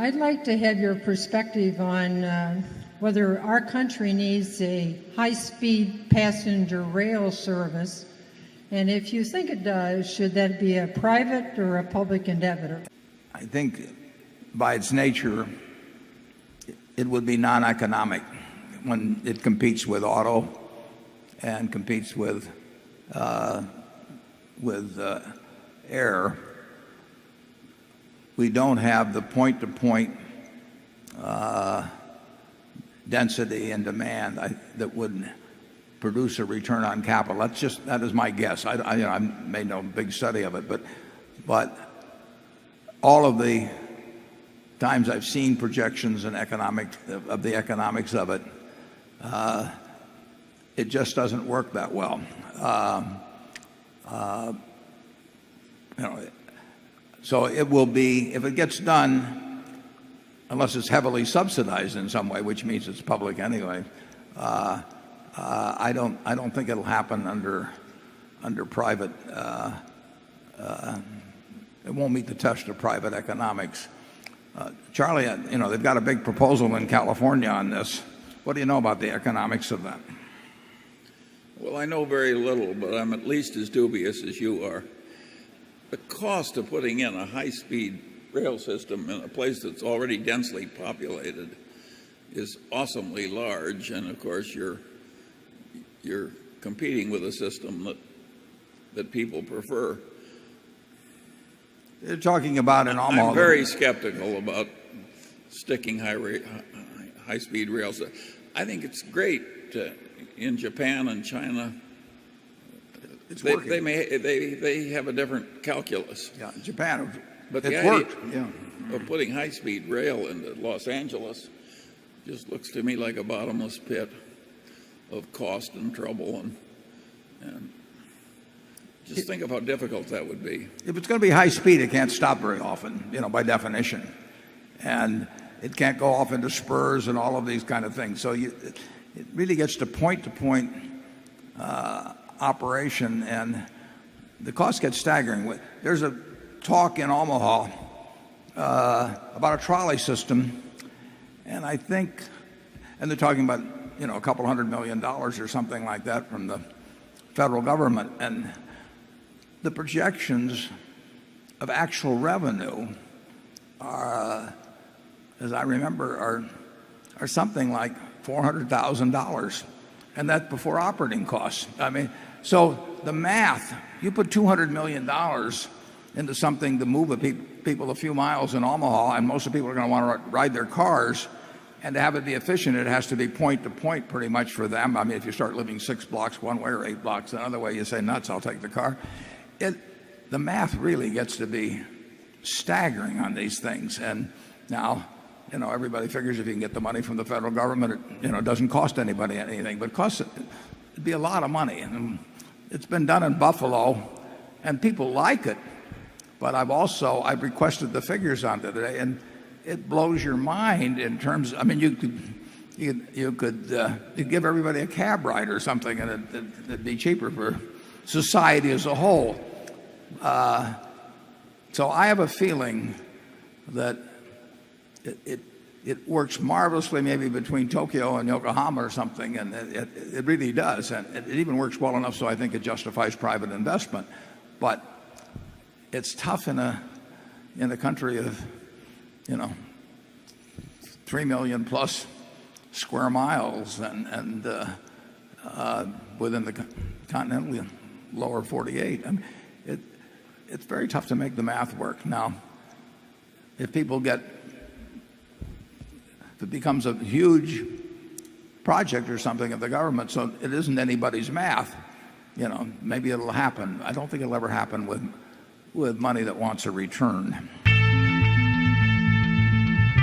I'd like to have your perspective on whether our country needs a high-speed passenger rail service, and if you think it does, should that be a private or a public endeavor? I think by its nature, it would be non-economic when it competes with auto and competes with air. We don't have the point-to-point density and demand that would produce a return on capital. That is my guess. I made no big study of it, but all of the times I've seen projections and of the economics of it, it just doesn't work that well. So it will be, if it gets done, unless it's heavily subsidized in some way, which means it's public anyway, I don't think it'll happen under private. It won't meet the test of private economics. Charlie, they've got a big proposal in California on this. What do you know about the economics of that? Well, I know very little, but I'm at least as dubious as you are. The cost of putting in a high-speed rail system in a place that's already densely populated is awesomely large, and of course you're competing with a system that people prefer. They're talking about an Omaha. I'm very skeptical about sticking high-speed rails. I think it's great in Japan and China. They have a different calculus. Yeah, Japan. But the idea of putting high-speed rail into Los Angeles just looks to me like a bottomless pit of cost and trouble, and just think of how difficult that would be. If it's going to be high speed, it can't stop very often, by definition, and it can't go off into spurs and all of these kind of things. So it really gets to point operation, and the cost gets staggering. There's a talk in Omaha about a trolley system, and they're talking about a couple $100 million or something like that from the federal government, and the projections of actual revenue are, as I remember, are something like $400,000, and that's before operating costs. So the math, you put $200 million into something to move people a few miles in Omaha, and most of the people are going to want to ride their cars, and to have it be efficient, it has to be point to point pretty much for them. If you start living 6 blocks one way or 8 blocks another way, you say, nuts, I'll take the car. The math really gets to be staggering on these things. And now, everybody figures if you can get the money from the federal government, it doesn't cost anybody anything, but it'd be a lot of money. And it's been done in Buffalo, and people like it. But I've requested the figures on it today, and it blows your mind in terms. You could give everybody a cab ride or something, and it'd be cheaper for society as a whole. So I have a feeling that it works marvelously maybe between Tokyo and Yokohama or something, and it really does, and it even works well enough so I think it justifies private investment. But it's tough in a country of 3 million plus square miles and within the continental lower 48. It's very tough to make the math work. Now, if it becomes a huge project or something of the government, so it isn't anybody's math, maybe it'll happen. I don't think it'll ever happen with money that wants a return.